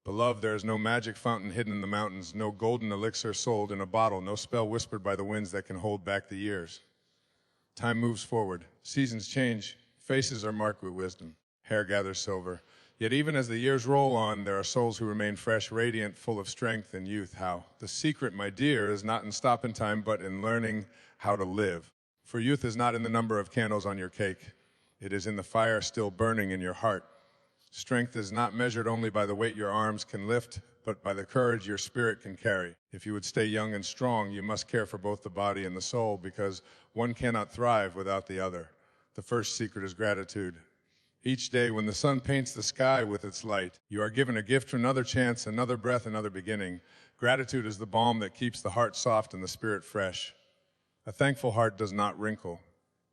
Beloved, there is no magic fountain hidden in the mountains, no golden elixir sold in a bottle, no spell whispered by the winds that can hold back the years. Time moves forward, seasons change, faces are marked with wisdom, hair gathers silver. Yet even as the years roll on, there are souls who remain fresh, radiant, full of strength and youth. How? The secret, my dear, is not in stopping time, but in learning how to live. For youth is not in the number of candles on your cake. It is in the fire still burning in your heart. Strength is not measured only by the weight your arms can lift, but by the courage your spirit can carry. If you would stay young and strong, you must care for both the body and the soul, because one cannot thrive without the other. The first secret is gratitude. Each day when the sun paints the sky with its light, you are given a gift for another chance, another breath, another beginning. Gratitude is the balm that keeps the heart soft and the spirit fresh. A thankful heart does not wrinkle.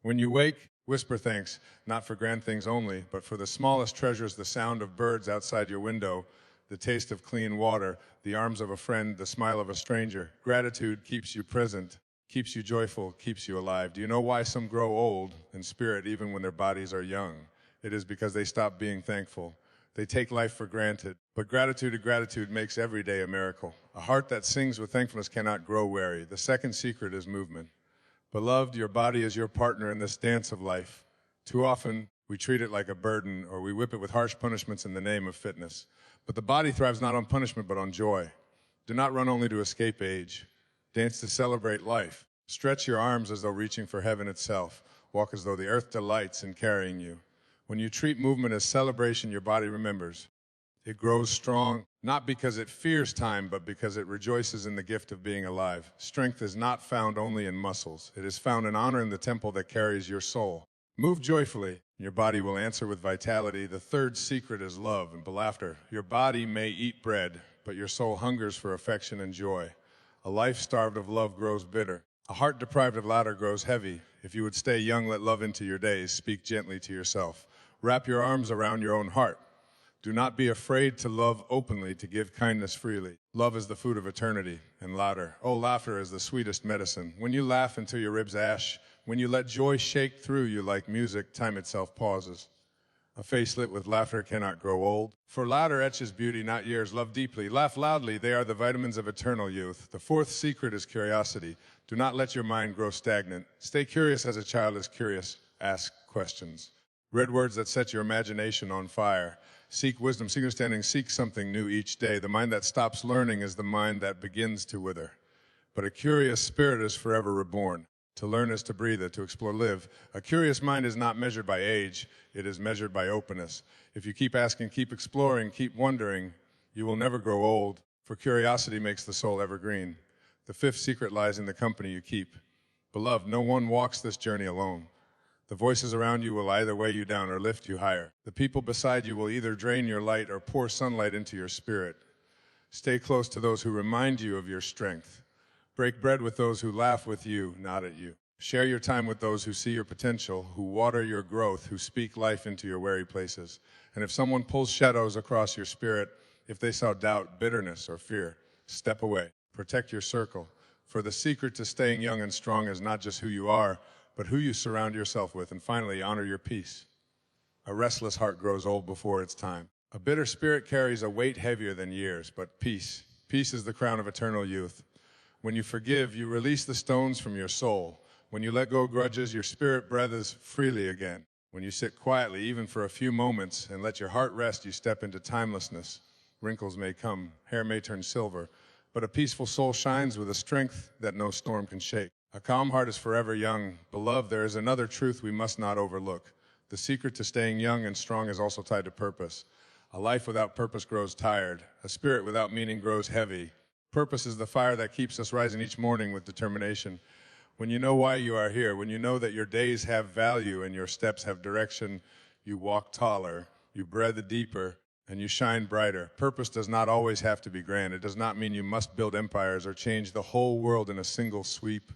When you wake, whisper thanks, not for grand things only, but for the smallest treasures, the sound of birds outside your window, the taste of clean water, the arms of a friend, the smile of a stranger. Gratitude keeps you present, keeps you joyful, keeps you alive. Do you know why some grow old in spirit even when their bodies are young? It is because they stop being thankful. They take life for granted. But gratitude makes every day a miracle. A heart that sings with thankfulness cannot grow weary. The second secret is movement. Beloved, your body is your partner in this dance of life. Too often, we treat it like a burden, or we whip it with harsh punishments in the name of fitness. But the body thrives not on punishment, but on joy. Do not run only to escape age. Dance to celebrate life. Stretch your arms as though reaching for heaven itself. Walk as though the earth delights in carrying you. When you treat movement as celebration, your body remembers. It grows strong, not because it fears time, but because it rejoices in the gift of being alive. Strength is not found only in muscles. It is found in honor in the temple that carries your soul. Move joyfully, and your body will answer with vitality. The third secret is love and laughter. Your body may eat bread, but your soul hungers for affection and joy. A life starved of love grows bitter. A heart deprived of laughter grows heavy. If you would stay young, let love into your days. Speak gently to yourself. Wrap your arms around your own heart. Do not be afraid to love openly, to give kindness freely. Love is the food of eternity, and laughter. Oh, laughter is the sweetest medicine. When you laugh until your ribs ash, when you let joy shake through you like music, time itself pauses. A face lit with laughter cannot grow old. For laughter etches beauty, not years. Love deeply. Laugh loudly. They are the vitamins of eternal youth. The fourth secret is curiosity. Do not let your mind grow stagnant. Stay curious as a child is curious. Ask questions. Read words that set your imagination on fire. Seek wisdom, seek understanding, seek something new each day. The mind that stops learning is the mind that begins to wither. But a curious spirit is forever reborn. To learn is to breathe it, to explore, live. A curious mind is not measured by age, it is measured by openness. If you keep asking, keep exploring, keep wondering, you will never grow old, for curiosity makes the soul evergreen. The fifth secret lies in the company you keep. Beloved, no one walks this journey alone. The voices around you will either weigh you down or lift you higher. The people beside you will either drain your light or pour sunlight into your spirit. Stay close to those who remind you of your strength. Break bread with those who laugh with you, not at you. Share your time with those who see your potential, who water your growth, who speak life into your weary places. And if someone pulls shadows across your spirit, if they sow doubt, bitterness, or fear, step away. Protect your circle. For the secret to staying young and strong is not just who you are, but who you surround yourself with. And finally, honor your peace. A restless heart grows old before its time. A bitter spirit carries a weight heavier than years, but peace is the crown of eternal youth. When you forgive, you release the stones from your soul. When you let go of grudges, your spirit breathes freely again. When you sit quietly, even for a few moments, and let your heart rest, you step into timelessness. Wrinkles may come, hair may turn silver, but a peaceful soul shines with a strength that no storm can shake. A calm heart is forever young. Beloved, there is another truth we must not overlook. The secret to staying young and strong is also tied to purpose. A life without purpose grows tired. A spirit without meaning grows heavy. Purpose is the fire that keeps us rising each morning with determination. When you know why you are here, when you know that your days have value and your steps have direction, you walk taller, you breathe deeper, and you shine brighter. Purpose does not always have to be grand. It does not mean you must build empires or change the whole world in a single sweep.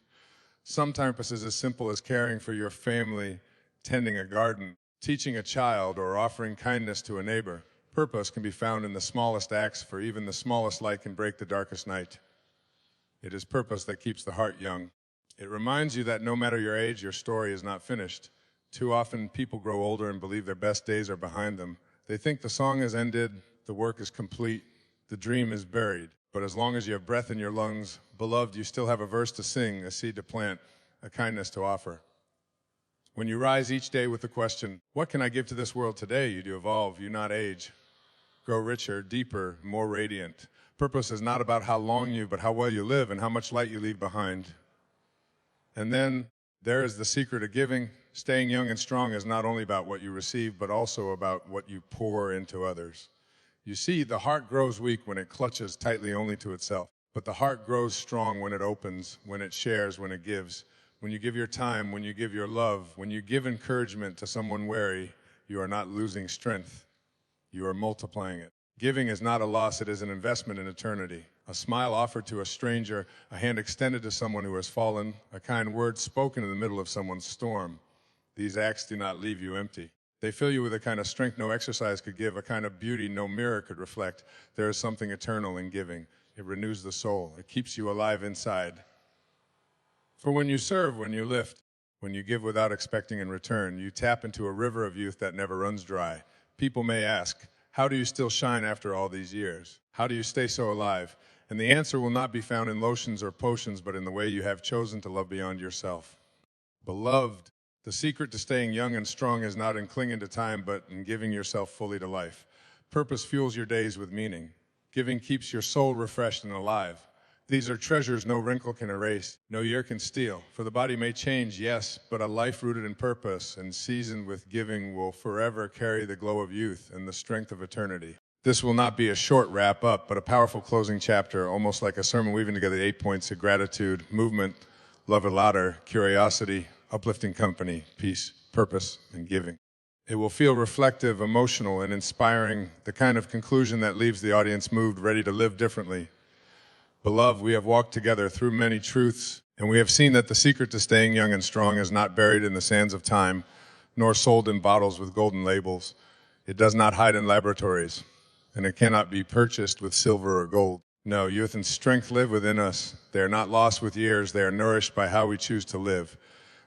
Sometimes purpose is as simple as caring for your family, tending a garden, teaching a child, or offering kindness to a neighbor. Purpose can be found in the smallest acts, for even the smallest light can break the darkest night. It is purpose that keeps the heart young. It reminds you that no matter your age, your story is not finished. Too often, people grow older and believe their best days are behind them. They think the song has ended, the work is complete, The dream is buried, but as long as you have breath in your lungs, beloved, you still have a verse to sing, a seed to plant, a kindness to offer. When you rise each day with the question, what can I give to this world today? You do evolve, you not age. Grow richer, deeper, more radiant. Purpose is not about how long you, but how well you live and how much light you leave behind. And then there is the secret of giving. Staying young and strong is not only about what you receive, but also about what you pour into others. You see, the heart grows weak when it clutches tightly only to itself. But the heart grows strong when it opens, when it shares, when it gives. When you give your time, when you give your love, when you give encouragement to someone weary, you are not losing strength. You are multiplying it. Giving is not a loss, it is an investment in eternity. A smile offered to a stranger, a hand extended to someone who has fallen, a kind word spoken in the middle of someone's storm. These acts do not leave you empty. They fill you with a kind of strength no exercise could give, a kind of beauty no mirror could reflect. There is something eternal in giving. It renews the soul. It keeps you alive inside. For when you serve, when you lift, when you give without expecting in return, you tap into a river of youth that never runs dry. People may ask, how do you still shine after all these years? How do you stay so alive? And the answer will not be found in lotions or potions, but in the way you have chosen to love beyond yourself. Beloved, the secret to staying young and strong is not in clinging to time, but in giving yourself fully to life. Purpose fuels your days with meaning. Giving keeps your soul refreshed and alive. These are treasures no wrinkle can erase, no year can steal. For the body may change, yes, but a life rooted in purpose and seasoned with giving will forever carry the glow of youth and the strength of eternity. This will not be a short wrap-up, but a powerful closing chapter, almost like a sermon weaving together the 8 points of gratitude, movement, love and laughter, curiosity, uplifting company, peace, purpose, and giving. It will feel reflective, emotional, and inspiring, the kind of conclusion that leaves the audience moved, ready to live differently. Beloved, we have walked together through many truths, and we have seen that the secret to staying young and strong is not buried in the sands of time, nor sold in bottles with golden labels. It does not hide in laboratories, and it cannot be purchased with silver or gold. No, youth and strength live within us. They are not lost with years. They are nourished by how we choose to live.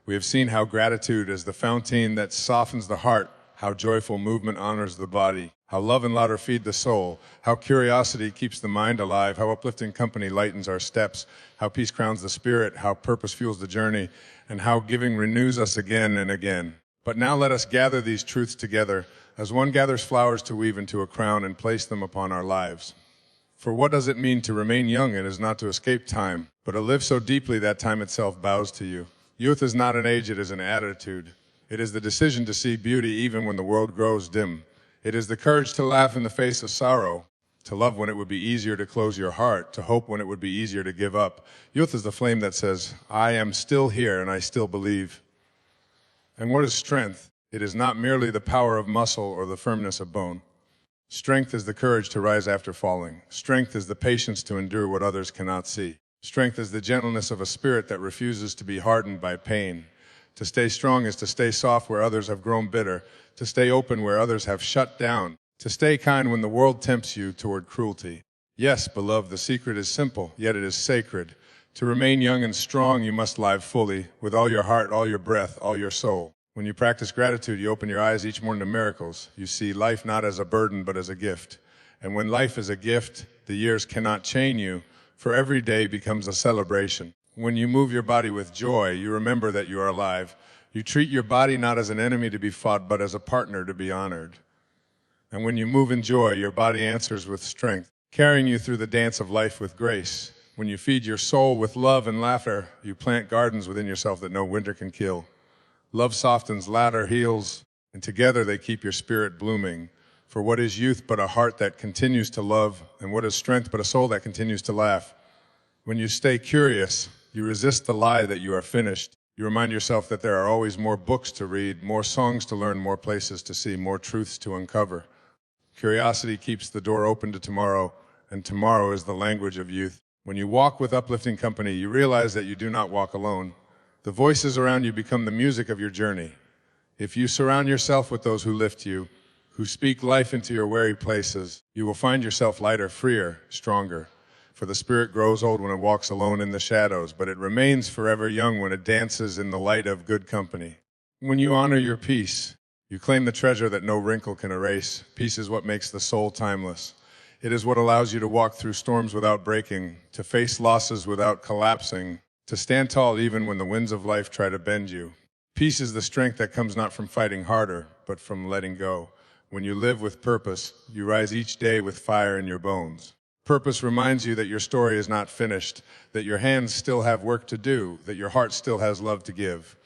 We have seen how gratitude is the fountain that softens the heart, how joyful movement honors the body, how love and laughter feed the soul, how curiosity keeps the mind alive, how uplifting company lightens our steps, how peace crowns the spirit, how purpose fuels the journey, and how giving renews us again and again. But now let us gather these truths together as one gathers flowers to weave into a crown and place them upon our lives. For what does it mean to remain young? It is not to escape time, but to live so deeply that time itself bows to you. Youth is not an age, it is an attitude. It is the decision to see beauty even when the world grows dim. It is the courage to laugh in the face of sorrow, to love when it would be easier to close your heart, to hope when it would be easier to give up. Youth is the flame that says, I am still here and I still believe. And what is strength? It is not merely the power of muscle or the firmness of bone. Strength is the courage to rise after falling. Strength is the patience to endure what others cannot see. Strength is the gentleness of a spirit that refuses to be hardened by pain. To stay strong is to stay soft where others have grown bitter, to stay open where others have shut down, to stay kind when the world tempts you toward cruelty. Yes, beloved, the secret is simple, yet it is sacred. To remain young and strong, you must live fully, with all your heart, all your breath, all your soul. When you practice gratitude, you open your eyes each morning to miracles. You see life not as a burden, but as a gift. And when life is a gift, the years cannot chain you, for every day becomes a celebration. When you move your body with joy, you remember that you are alive. You treat your body not as an enemy to be fought, but as a partner to be honored. And when you move in joy, your body answers with strength, carrying you through the dance of life with grace. When you feed your soul with love and laughter, you plant gardens within yourself that no winter can kill. Love softens, laughter heals, and together they keep your spirit blooming. For what is youth but a heart that continues to love, and what is strength but a soul that continues to laugh? When you stay curious, you resist the lie that you are finished. You remind yourself that there are always more books to read, more songs to learn, more places to see, more truths to uncover. Curiosity keeps the door open to tomorrow, and tomorrow is the language of youth. When you walk with uplifting company, you realize that you do not walk alone. The voices around you become the music of your journey. If you surround yourself with those who lift you, who speak life into your weary places, you will find yourself lighter, freer, stronger. For the spirit grows old when it walks alone in the shadows, but it remains forever young when it dances in the light of good company. When you honor your peace, you claim the treasure that no wrinkle can erase. Peace is what makes the soul timeless. It is what allows you to walk through storms without breaking, to face losses without collapsing, to stand tall even when the winds of life try to bend you. Peace is the strength that comes not from fighting harder, but from letting go. When you live with purpose, you rise each day with fire in your bones. Purpose reminds you that your story is not finished, that your hands still have work to do, that your heart still has love to give.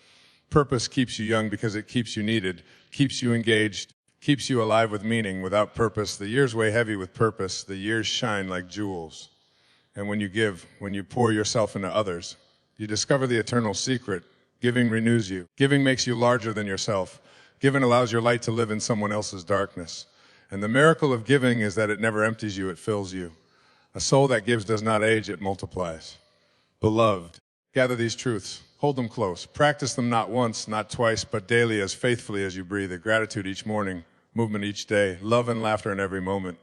Purpose keeps you young because it keeps you needed, keeps you engaged, keeps you alive with meaning. Without purpose, the years weigh heavy. With purpose, the years shine like jewels. And when you give, when you pour yourself into others, you discover the eternal secret. Giving renews you. Giving makes you larger than yourself. Giving allows your light to live in someone else's darkness. And the miracle of giving is that it never empties you, it fills you. A soul that gives does not age, it multiplies. Beloved, gather these truths. Hold them close. Practice them not once, not twice, but daily, as faithfully as you breathe. Gratitude each morning, movement each day, love and laughter in every moment,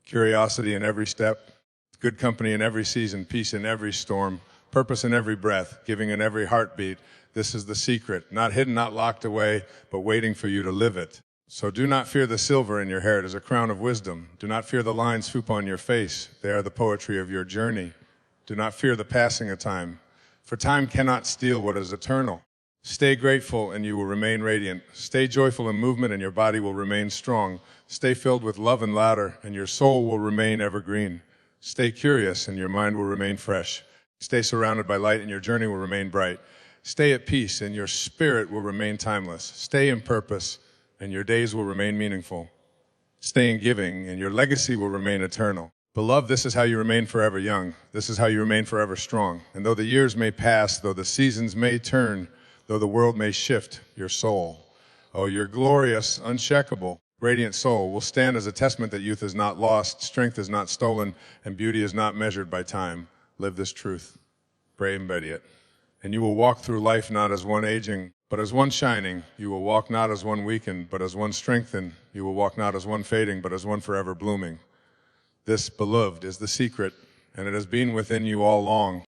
curiosity in every step, good company in every season, peace in every storm, purpose in every breath, giving in every heartbeat. This is the secret, not hidden, not locked away, but waiting for you to live it. So do not fear the silver in your hair. It is a crown of wisdom. Do not fear the lines swoop on your face. They are the poetry of your journey. Do not fear the passing of time, for time cannot steal what is eternal. Stay grateful and you will remain radiant. Stay joyful in movement and your body will remain strong. Stay filled with love and laughter and your soul will remain evergreen. Stay curious and your mind will remain fresh. Stay surrounded by light and your journey will remain bright. Stay at peace and your spirit will remain timeless. Stay in purpose and your days will remain meaningful. Stay in giving and your legacy will remain eternal. Beloved, this is how you remain forever young. This is how you remain forever strong. And though the years may pass, though the seasons may turn, though the world may shift, your soul, oh, your glorious, uncheckable, radiant soul will stand as a testament that youth is not lost, strength is not stolen, and beauty is not measured by time. Live this truth. Pray and embody it. And you will walk through life not as one aging, but as one shining. You will walk not as one weakened, but as one strengthened. You will walk not as one fading, but as one forever blooming. This, beloved, is the secret, and it has been within you all along.